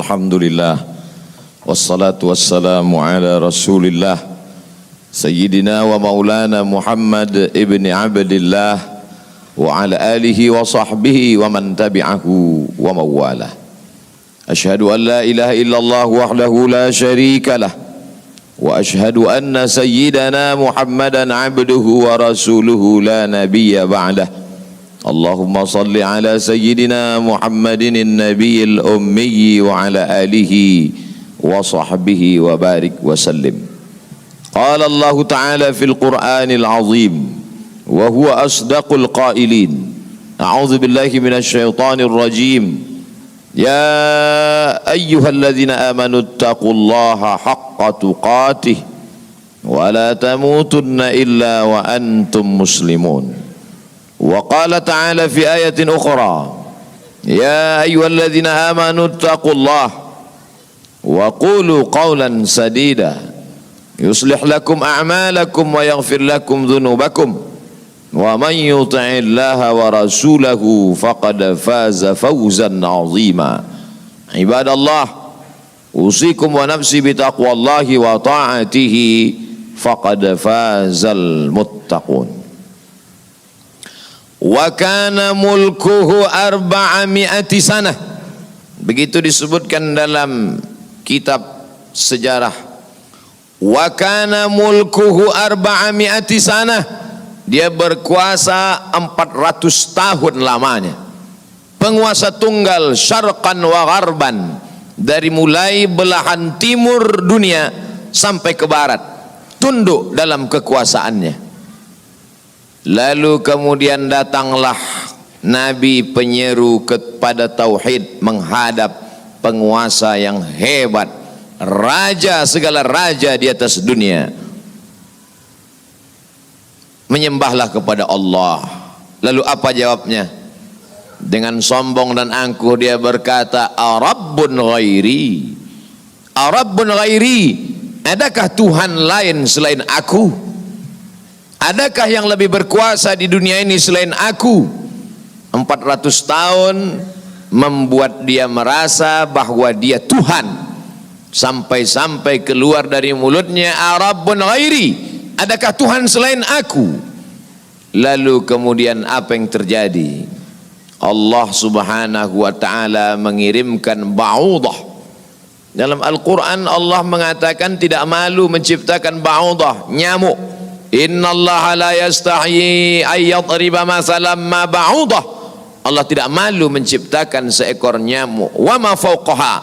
Alhamdulillah, wassalatu wassalamu ala rasulillah Sayyidina wa maulana Muhammad ibn Abdillah wa ala alihi wa sahbihi wa man tabi'ahu wa mawalah. Ashhadu an la ilaha illallah wahdahu la sharika lah wa ashhadu anna sayyidana Muhammadan abduhu wa rasuluhu la nabiyya ba'dah. Allahumma salli ala sayyidina Muhammadin nabiyil ummi wa ala alihi wa sahbihi wa barik wa sallim. Qala Allah Ta'ala fil Qur'anil azim wa huwa asdaqul qailin. A'udzu billahi minasy syaithanir rajim. Ya ayyuhalladzina amanu taqullaha haqqa tuqatih wa la tamutunna illa wa antum muslimun. Wa qala ta'ala fi ayatin ukhra, ya ayyuhalladzina amanu taqullaha wa qulu qawlan sadida yuslih lakum a'malakum wa yaghfir lakum dhunubakum wa man yuti'illaha wa rasulahu faqad faza fawzan 'azima. Ibadallah, usikum wa nafsi bitaqwallahi wa ta'atihi faqad fazal muttaqun. Wa kana mulkuhu 400 sanah. Begitu disebutkan dalam kitab sejarah. Wa kana mulkuhu 400 sanah. Dia berkuasa 400 tahun lamanya. Penguasa tunggal syarqan wa gharban, dari mulai belahan timur dunia sampai ke barat, tunduk dalam kekuasaannya. Lalu kemudian datanglah Nabi penyeru kepada tauhid, menghadap penguasa yang hebat, raja segala raja di atas dunia. Menyembahlah kepada Allah. Lalu apa jawabnya? Dengan sombong dan angkuh dia berkata, Arabbun ghairi, Arabbun ghairi, adakah Tuhan lain selain aku? Adakah yang lebih berkuasa di dunia ini selain aku? 400 tahun membuat dia merasa bahwa dia Tuhan, sampai-sampai keluar dari mulutnya, Arabbun ghairi, adakah Tuhan selain aku? Lalu kemudian apa yang terjadi? Allah subhanahu wa ta'ala mengirimkan ba'udah. Dalam Al-Quran Allah mengatakan tidak malu menciptakan ba'udah, nyamuk. Innallaha la yastahyi ayyadriba masalam ma ba'udah. Allah tidak malu menciptakan seekor nyamuk, wa ma fawqaha,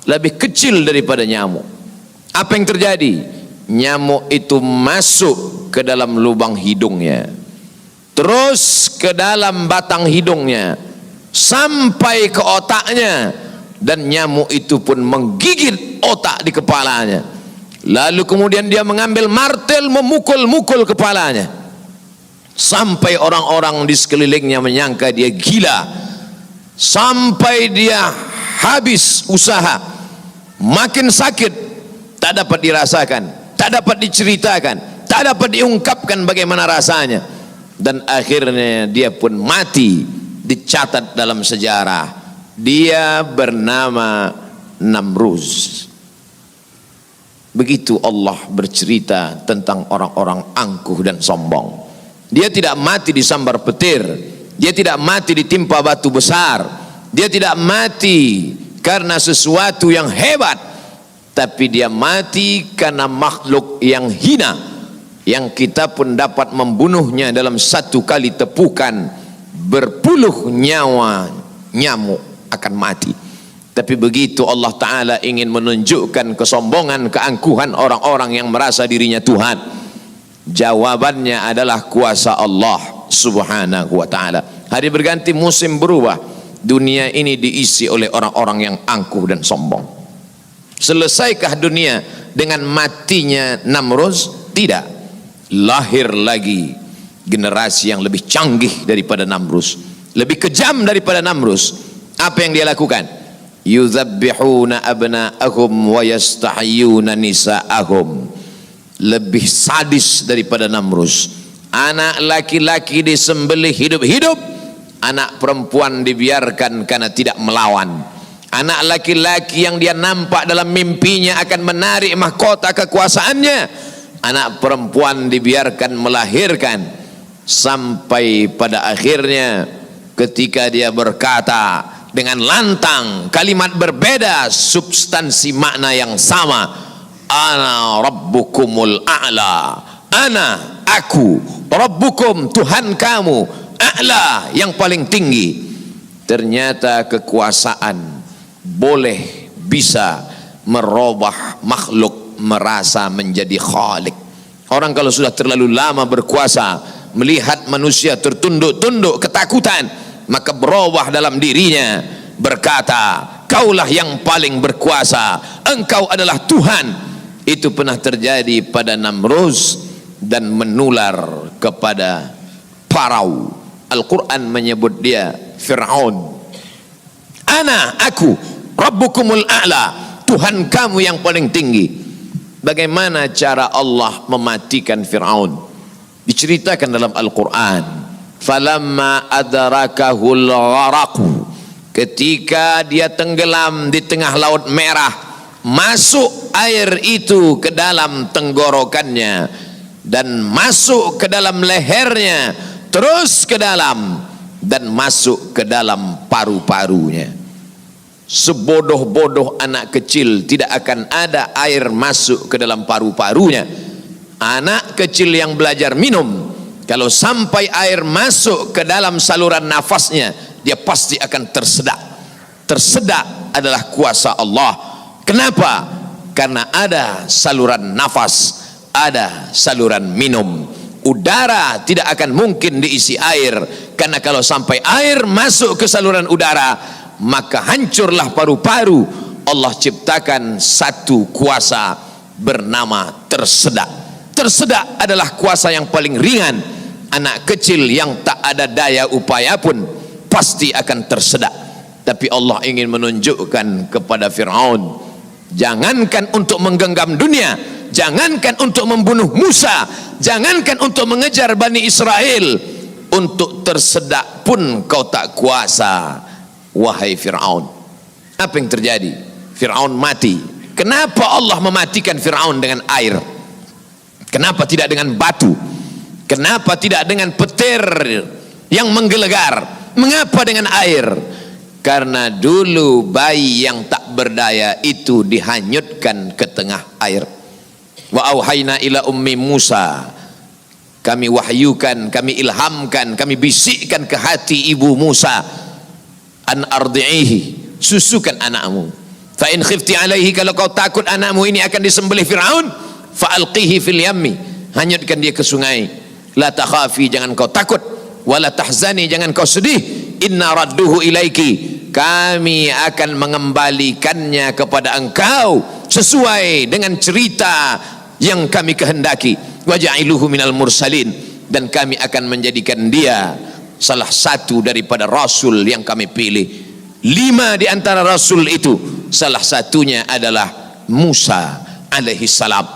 lebih kecil daripada nyamuk. Apa yang terjadi? Nyamuk itu masuk ke dalam lubang hidungnya, terus ke dalam batang hidungnya, sampai ke otaknya, dan nyamuk itu pun menggigit otak di kepalanya. Lalu kemudian dia mengambil martel memukul-mukul kepalanya, sampai orang-orang di sekelilingnya menyangka dia gila, sampai dia habis usaha, makin sakit, tak dapat dirasakan, tak dapat diceritakan, tak dapat diungkapkan bagaimana rasanya, dan akhirnya dia pun mati. Dicatat dalam sejarah, dia bernama Namruz. Begitu Allah bercerita tentang orang-orang angkuh dan sombong. Dia tidak mati disambar petir, dia tidak mati ditimpa batu besar, dia tidak mati karena sesuatu yang hebat, tapi dia mati karena makhluk yang hina, yang kita pun dapat membunuhnya dalam satu kali tepukan. Berpuluh nyawa nyamuk akan mati. Tapi begitu Allah Ta'ala ingin menunjukkan kesombongan, keangkuhan orang-orang yang merasa dirinya Tuhan, jawabannya adalah kuasa Allah Subhanahu wa Ta'ala. Hari berganti, musim berubah, dunia ini diisi oleh orang-orang yang angkuh dan sombong. Selesaikah dunia dengan matinya Namruz? Tidak. Lahir lagi generasi yang lebih canggih daripada Namruz, lebih kejam daripada Namruz. Apa yang dia lakukan? Yuzabbihuna abna'ahum wa yastahyuna nisa'ahum. Lebih sadis daripada Namruz. Anak laki-laki disembelih hidup-hidup, anak perempuan dibiarkan karena tidak melawan. Anak laki-laki yang dia nampak dalam mimpinya akan menarik mahkota kekuasaannya. Anak perempuan dibiarkan melahirkan, sampai pada akhirnya ketika dia berkata dengan lantang, kalimat berbeda, substansi makna yang sama, ana rabbukumul a'la, ana, aku, rabbukum, Tuhan kamu, a'la, yang paling tinggi. Ternyata kekuasaan boleh bisa merubah makhluk merasa menjadi khalik. Orang kalau sudah terlalu lama berkuasa, melihat manusia tertunduk-tunduk ketakutan, maka berubah dalam dirinya, berkata, kaulah yang paling berkuasa, engkau adalah Tuhan. Itu pernah terjadi pada Namruz dan menular kepada Farao. Al-Quran menyebut dia Fir'aun. Ana, aku, Rabbukumul a'la, Tuhan kamu yang paling tinggi. Bagaimana cara Allah mematikan Fir'aun? Diceritakan dalam Al-Quran, falamma adrakahul gharaqu, ketika dia tenggelam di tengah laut merah, masuk air itu ke dalam tenggorokannya dan masuk ke dalam lehernya, terus ke dalam dan masuk ke dalam paru-parunya. Sebodoh-bodoh anak kecil tidak akan ada air masuk ke dalam paru-parunya. Anak kecil yang belajar minum, kalau sampai air masuk ke dalam saluran nafasnya, dia pasti akan tersedak. Tersedak adalah kuasa Allah. Kenapa? Karena ada saluran nafas, ada saluran minum. Udara tidak akan mungkin diisi air, karena kalau sampai air masuk ke saluran udara, maka hancurlah paru-paru. Allah ciptakan satu kuasa bernama tersedak. Tersedak adalah kuasa yang paling ringan. Anak kecil yang tak ada daya upaya pun pasti akan tersedak. Tapi Allah ingin menunjukkan kepada Fir'aun, jangankan untuk menggenggam dunia, jangankan untuk membunuh Musa, jangankan untuk mengejar Bani Israel, untuk tersedak pun kau tak kuasa, wahai Fir'aun. Apa yang terjadi? Fir'aun mati. Kenapa Allah mematikan Fir'aun dengan air? Kenapa tidak dengan batu? Kenapa tidak dengan petir yang menggelegar? Mengapa dengan air? Karena dulu bayi yang tak berdaya itu dihanyutkan ke tengah air. Wa auhayna ila ummi Musa, kami wahyukan, kami ilhamkan, kami bisikkan ke hati ibu Musa, an ardi'ihi, susukan anakmu. Fa in khifti alaihi, kalau kau takut anakmu ini akan disembelih Fir'aun, fa alqihi fil yammi, hanyutkan dia ke sungai. La takhafi, jangan kau takut, wala tahzani, jangan kau sedih, inna radduhu ilaiki, kami akan mengembalikannya kepada engkau sesuai dengan cerita yang kami kehendaki. Waja'iluhu minal mursalin, dan kami akan menjadikan dia salah satu daripada rasul yang kami pilih. 5 di antara rasul itu, salah satunya adalah Musa alaihi salam.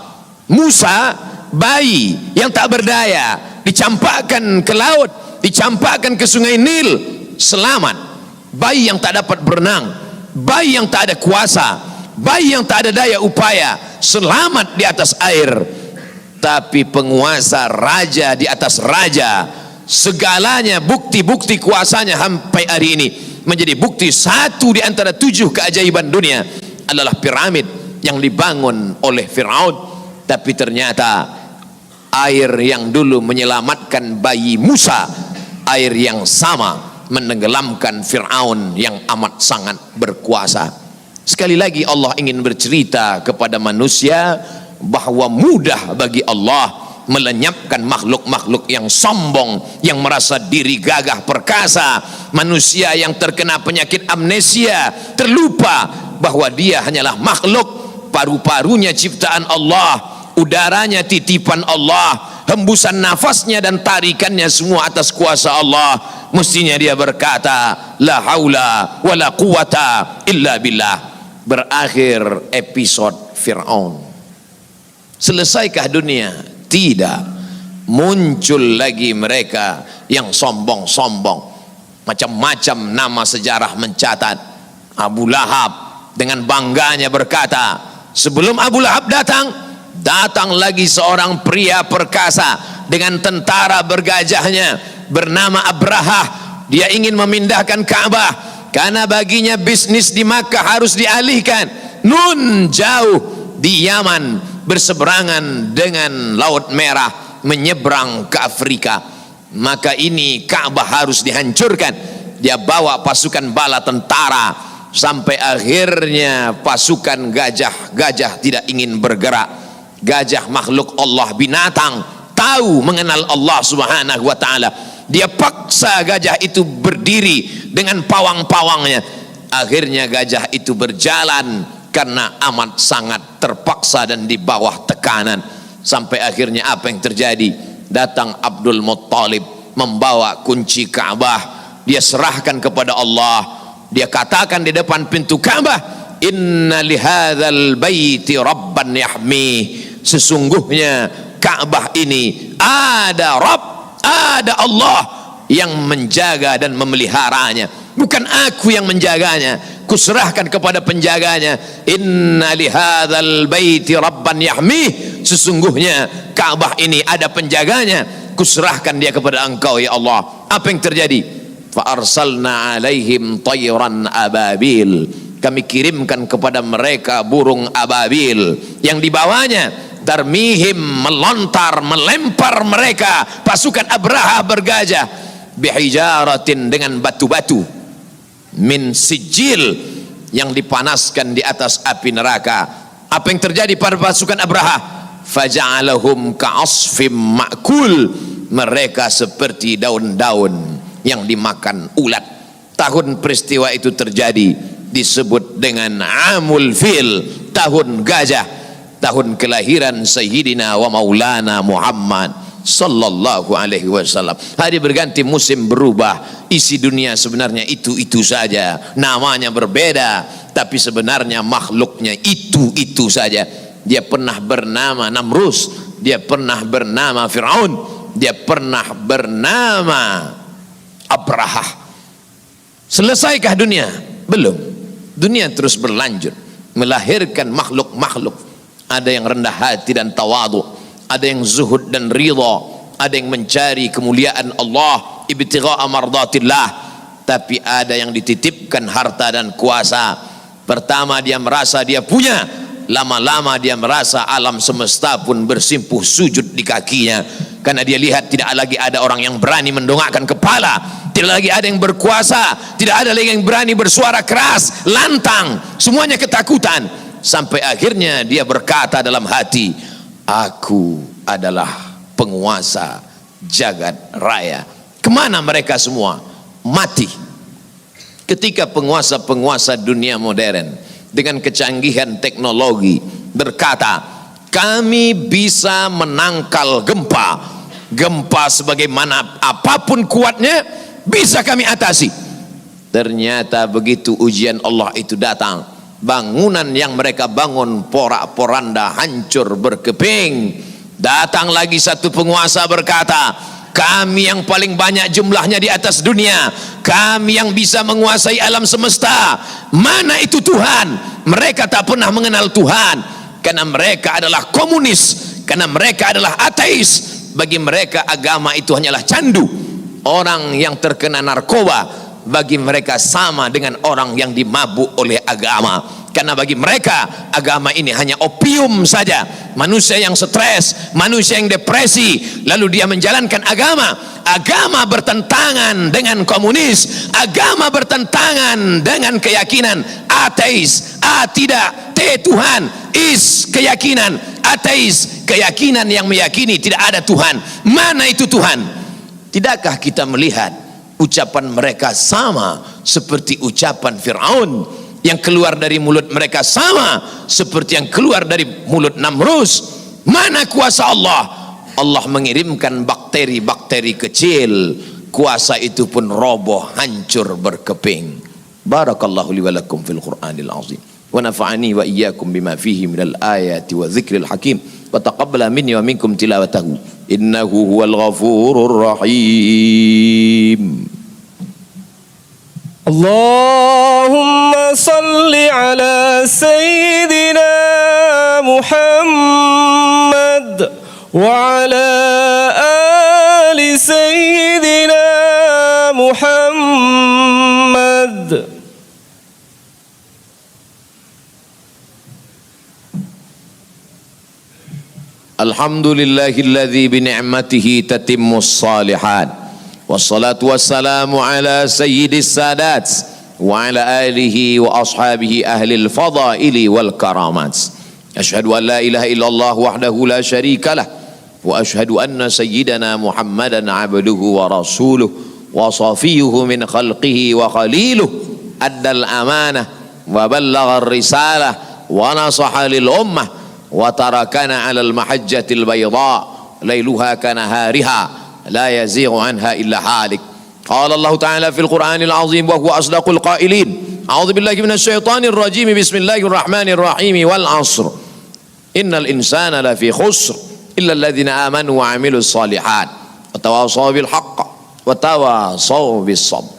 Musa, bayi yang tak berdaya, dicampakkan ke laut, dicampakkan ke sungai Nil, selamat. Bayi yang tak dapat berenang, bayi yang tak ada kuasa, bayi yang tak ada daya upaya, selamat di atas air. Tapi penguasa, raja di atas raja, segalanya bukti-bukti kuasanya sampai hari ini menjadi bukti. Satu di antara 7 keajaiban dunia adalah piramid yang dibangun oleh Fir'aun. Tapi ternyata air yang dulu menyelamatkan bayi Musa, air yang sama menenggelamkan Fir'aun yang amat sangat berkuasa. Sekali lagi Allah ingin bercerita kepada manusia bahwa mudah bagi Allah melenyapkan makhluk-makhluk yang sombong, yang merasa diri gagah perkasa, manusia yang terkena penyakit amnesia, terlupa bahwa dia hanyalah makhluk, paru-parunya ciptaan Allah, udaranya titipan Allah, hembusan nafasnya dan tarikannya semua atas kuasa Allah. Mestinya dia berkata, la haula wa la quwata illa billah. Berakhir episode Fir'aun. Selesaikah dunia? Tidak. Muncul lagi mereka yang sombong-sombong. Macam-macam nama sejarah mencatat. Abu Lahab dengan bangganya berkata, sebelum Abu Lahab datang lagi seorang pria perkasa dengan tentara bergajahnya bernama Abrahah. Dia ingin memindahkan Ka'bah karena baginya bisnis di Makkah harus dialihkan. Nun jauh di Yaman, berseberangan dengan Laut Merah, menyeberang ke Afrika. Maka ini Ka'bah harus dihancurkan. Dia bawa pasukan bala tentara, sampai akhirnya pasukan gajah tidak ingin bergerak. Gajah makhluk Allah, binatang, tahu mengenal Allah subhanahu wa ta'ala. Dia paksa gajah itu berdiri dengan pawang-pawangnya. Akhirnya gajah itu berjalan karena amat sangat terpaksa dan di bawah tekanan. Sampai akhirnya apa yang terjadi? Datang Abdul Muttalib membawa kunci Ka'bah. Dia serahkan kepada Allah. Dia katakan di depan pintu Ka'bah, inna lihadzal baiti rabban yahmih. Sesungguhnya Ka'bah ini ada Rabb, ada Allah yang menjaga dan memeliharanya. Bukan aku yang menjaganya, kuserahkan kepada penjaganya. Inna lihadzal baiti rabban yahmih. Sesungguhnya Ka'bah ini ada penjaganya, kuserahkan dia kepada engkau ya Allah. Apa yang terjadi? Fa arsalna alaihim tayran ababil. Kami kirimkan kepada mereka burung ababil yang dibawanya tarmihim, melontar, melempar mereka pasukan Abraha bergajah bihijaratin, dengan batu-batu min sijil, yang dipanaskan di atas api neraka. Apa yang terjadi pada pasukan Abraha? Faja'alahum ka'asfim ma'kul. Mereka seperti daun-daun yang dimakan ulat. Tahun peristiwa itu terjadi disebut dengan Amul Fil, tahun gajah, tahun kelahiran Sayyidina wa Maulana Muhammad sallallahu alaihi wasallam. Hari berganti, musim berubah, isi dunia sebenarnya itu saja, namanya berbeda, tapi sebenarnya makhluknya itu saja. Dia pernah bernama Namrus, dia pernah bernama Fir'aun, dia pernah bernama Abrahah. Selesaikah dunia? Belum. Dunia terus berlanjut, melahirkan makhluk-makhluk. Ada yang rendah hati dan tawadu, ada yang zuhud dan ridha, ada yang mencari kemuliaan Allah, ibtigha'a mardatillah. Tapi ada yang dititipkan harta dan kuasa. Pertama dia merasa dia punya, lama-lama dia merasa alam semesta pun bersimpuh sujud di kakinya, karena dia lihat tidak lagi ada orang yang berani mendongakkan kepala, tidak lagi ada yang berkuasa, tidak ada lagi yang berani bersuara keras, lantang, semuanya ketakutan. Sampai akhirnya dia berkata dalam hati, aku adalah penguasa jagat raya. Kemana mereka semua? Mati. Ketika penguasa-penguasa dunia modern dengan kecanggihan teknologi berkata, kami bisa menangkal gempa sebagaimana apapun kuatnya bisa kami atasi. Ternyata begitu ujian Allah itu datang, bangunan yang mereka bangun porak-poranda, hancur berkeping. Datang lagi satu penguasa berkata, kami yang paling banyak jumlahnya di atas dunia, kami yang bisa menguasai alam semesta. Mana itu Tuhan? Mereka tak pernah mengenal Tuhan, karena mereka adalah komunis, karena mereka adalah ateis. Bagi mereka agama itu hanyalah candu. Orang yang terkena narkoba bagi mereka sama dengan orang yang dimabuk oleh agama, karena bagi mereka agama ini hanya opium saja. Manusia yang stres, manusia yang depresi, lalu dia menjalankan agama. Agama bertentangan dengan komunis, agama bertentangan dengan keyakinan ateis. A tidak, T Tuhan, is keyakinan ateis, keyakinan yang meyakini tidak ada Tuhan. Mana itu Tuhan? Tidakkah kita melihat ucapan mereka sama seperti ucapan Fir'aun, yang keluar dari mulut mereka sama seperti yang keluar dari mulut Namrus? Mana kuasa Allah? Allah mengirimkan bakteri-bakteri kecil, kuasa itu pun roboh, hancur berkeping. Barakallahu li wa lakum fil Qur'anil azim, wa nafa'ani wa iyyakum bima fihi minal ayati wa dzikril hakim, wa taqabbala minni wa minkum tilawatahu innahu huwal ghafurur rahim. اللهم صل على سيدنا محمد وعلى آل سيدنا محمد. الحمد لله الذي بنعمته تتم الصالحات والصلاة والسلام على سيد السادات وعلى آله وأصحابه أهل الفضائل والكرامات. أشهد أن لا إله إلا الله وحده لا شريك له وأشهد أن سيدنا محمدا عبده ورسوله وصفيه من خلقه وخليله أدى الأمانة وبلغ الرسالة ونصح للأمة وتركنا على المحجة البيضاء ليلها كنهارها لا يزيغ عنها إلا هالك. قال الله تعالى في القرآن العظيم وهو أصدق القائلين: أعوذ بالله من الشيطان الرجيم بسم الله الرحمن الرحيم والعصر إن الإنسان لفي خسر إلا الذين آمنوا وعملوا الصالحات وتواصوا بالحق وتواصوا بالصبر.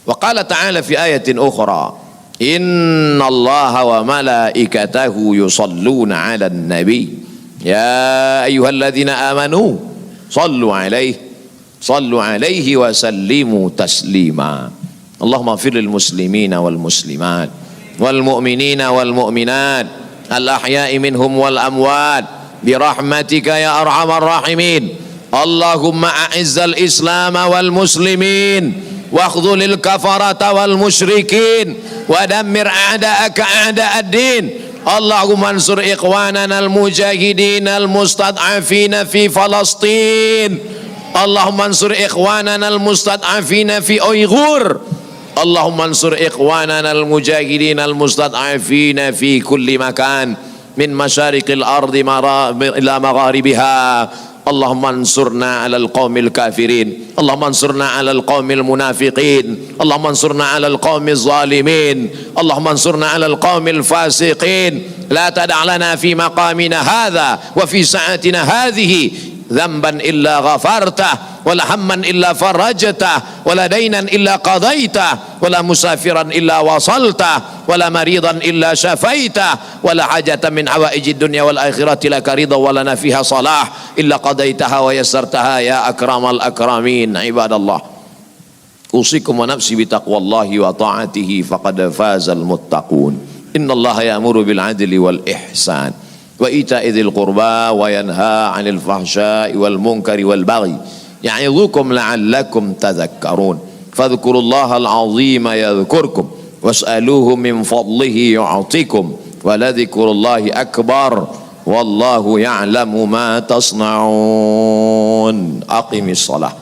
وقال تعالى في آية أخرى: إن الله وملائكته يصلون على النبي يا أيها الذين آمنوا صلوا عليه وسلموا تسليما. اللهم اغفر للمسلمين والمسلمات والمؤمنين والمؤمنات الأحياء منهم والأموات برحمتك يا أرحم الراحمين. اللهم أعز الإسلام والمسلمين واخذل الكفرة والمشركين ودمر أعداءك أعداء الدين. اللهم انصر إخواننا المجاهدين المستضعفين في فلسطين. اللهم انصر إخواننا المستضعفين في أيغور. اللهم انصر إخواننا المجاهدين المستضعفين في كل مكان من مشارق الأرض إلى مغاربها. اللهم انصرنا على القوم الكافرين. اللهم انصرنا على القوم المنافقين. اللهم انصرنا على القوم الظالمين. اللهم انصرنا على القوم الفاسقين. لا تدع لنا في مقامنا هذا وفي ساعتنا هذه ذنبا إلا غفرته ولا هما إلا فرجته ولا دينا إلا قضيته ولا مسافرا إلا وصلته ولا مريضا إلا شفيته ولا حاجة من حوائج الدنيا والآخرة لك رضا ولنا فيها صلاح إلا قضيتها ويسرتها يا أكرم الأكرمين. عباد الله، أوصيكم ونفسي بتقوى الله وطاعته فقد فاز المتقون. إن الله يأمر بالعدل والإحسان وإيتاء ذي القربى وينهى عن الفحشاء والمنكر والبغي يعظكم لعلكم تذكرون. فاذكروا الله العظيم يذكركم واسألوه من فضله يعطيكم ولذكر الله أكبر والله يعلم ما تصنعون. أقم الصلاة.